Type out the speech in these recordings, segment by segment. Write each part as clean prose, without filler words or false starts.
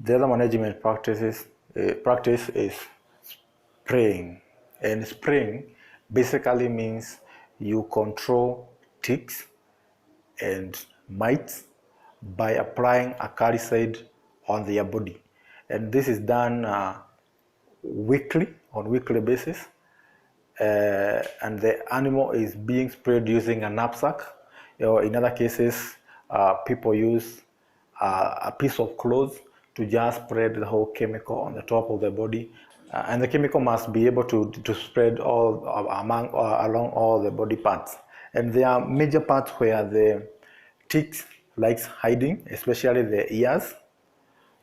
The other management practice is spraying. And spraying basically means you control ticks and mites by applying a acaricide on their body. And this is done on weekly basis. And the animal is being sprayed using a knapsack. Or in other cases, people use a piece of cloth to just spread the whole chemical on the top of the body. And the chemical must be able to spread along all the body parts. And there are major parts where the ticks likes hiding, especially the ears.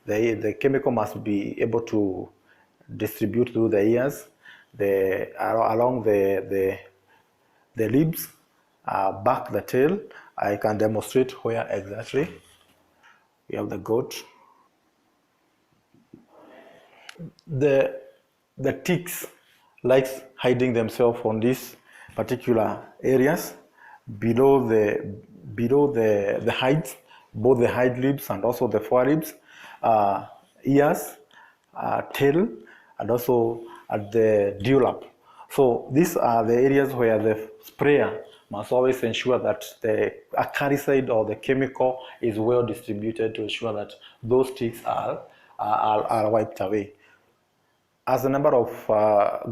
The chemical must be able to distribute through the ears, along the lips, back the tail. I can demonstrate where exactly. We have the goat. The ticks likes hiding themselves on these particular areas below the hides, both the hind lips and also the forelips, ears, tail, and also at the dewlap. So these are the areas where the sprayer must always ensure that the acaricide or the chemical is well distributed to ensure that those ticks are wiped away. As the number of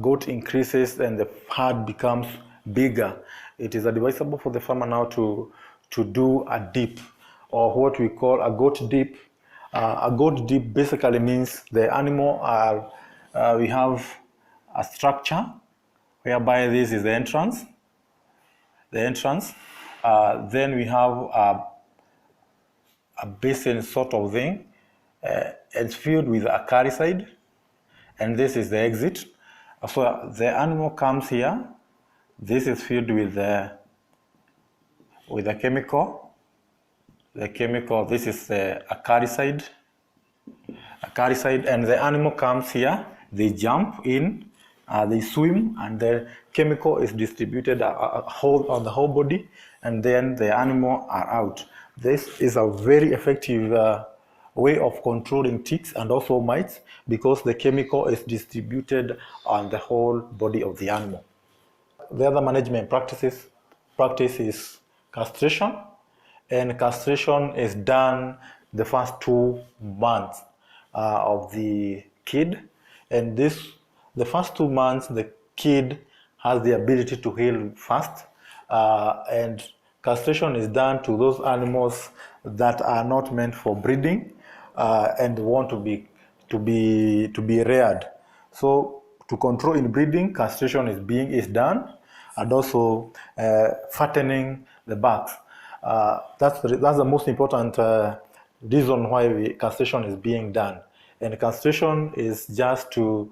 goat increases and the herd becomes bigger, it is advisable for the farmer now to do a dip, or what we call a goat dip. A goat dip basically means the animal we have a structure whereby this is the entrance. Then we have a basin sort of thing. It's filled with acaricide, and this is the exit. So the animal comes here. This is filled with the chemical. The chemical. This is the acaricide, and the animal comes here. They jump in, they swim, and the chemical is distributed on the whole body, and then the animal are out. This is a very effective way of controlling ticks and also mites, because the chemical is distributed on the whole body of the animal. The other management practice is castration, and castration is done the first 2 months of the kid, and the first 2 months the kid has the ability to heal fast, and castration is done to those animals that are not meant for breeding and want to be reared. So to control inbreeding, castration is done, and also fattening the bucks. That's the most important reason why castration is being done. And castration is just to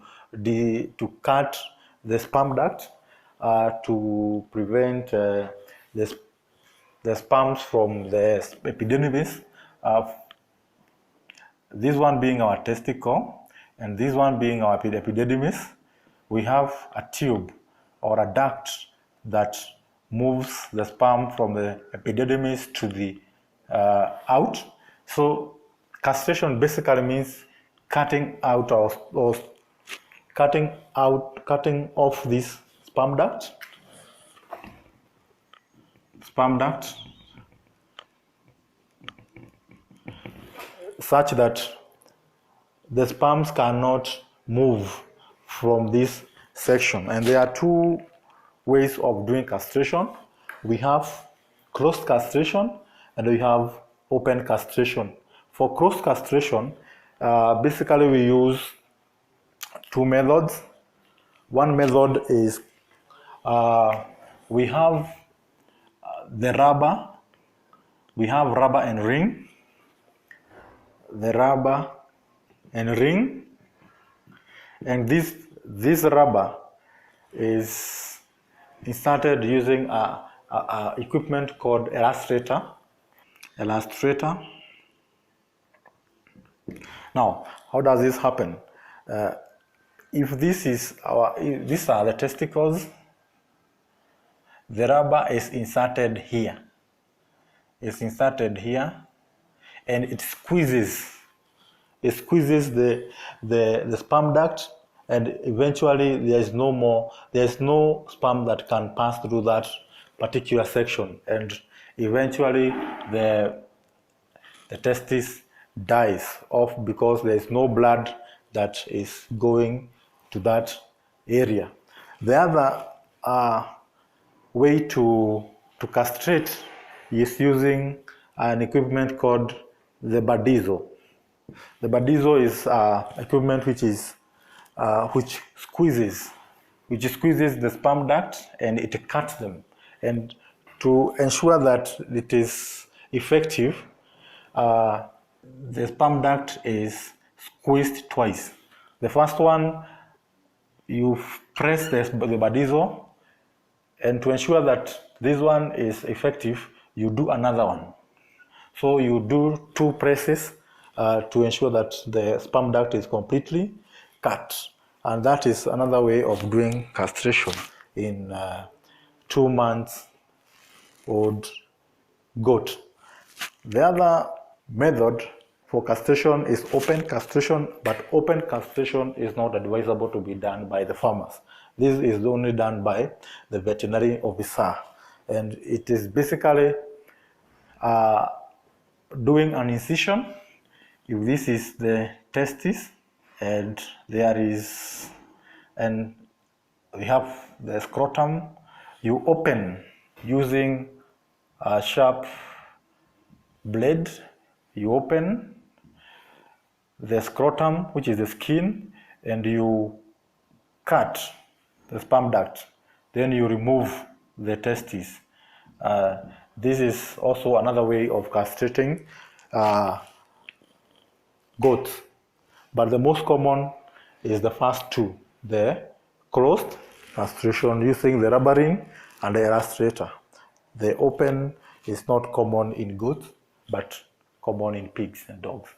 cut the sperm duct to prevent the sperms from the epididymis. This one being our testicle, and this one being our epididymis. We have a tube or a duct that moves the sperm from the epididymis to the out. So castration basically means cutting off this sperm duct, such that the sperms cannot move from this section. And there are 2 ways of doing castration. We have closed castration and we have open castration. For closed castration, basically we use 2 methods. One method is we have the rubber. We have rubber and ring. The rubber and ring, and this rubber is inserted using a equipment called elastrator. Now, how does this happen? If these are the testicles, the rubber is inserted here. And it squeezes it squeezes the sperm duct, and eventually there's no sperm that can pass through that particular section, and eventually the testis dies off because there's no blood that is going to that area. The other way to castrate is using an equipment called the badizo. The badizo is equipment which squeezes the sperm duct, and it cuts them. And to ensure that it is effective, the sperm duct is squeezed twice. The first one, you press the badizo, and to ensure that this one is effective, you do another one. So you do 2 presses to ensure that the sperm duct is completely cut. And that is another way of doing castration in 2 months old goat. The other method for castration is open castration, but open castration is not advisable to be done by the farmers. This is only done by the veterinary officer, and it is basically doing an incision. If this is the testis, and we have the scrotum, you open using a sharp blade. You open the scrotum, which is the skin, and you cut the sperm duct. Then you remove the testes. This is also another way of castrating goats. But the most common is the first 2, the closed castration using the rubber ring and the illustrator. The open is not common in goats, but common in pigs and dogs.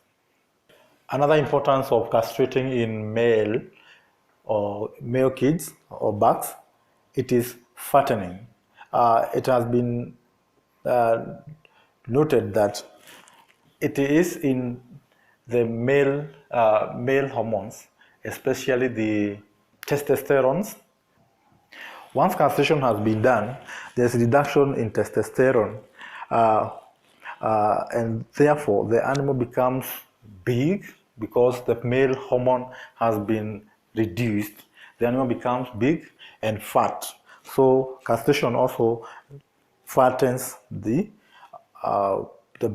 Another importance of castrating in male kids or bucks, it is fattening. It has been noted that it is in the male hormones, especially the testosterone. Once castration has been done, there's reduction in testosterone, and therefore the animal becomes big because the male hormone has been reduced. The animal becomes big and fat. So castration also fattens the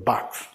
bucks.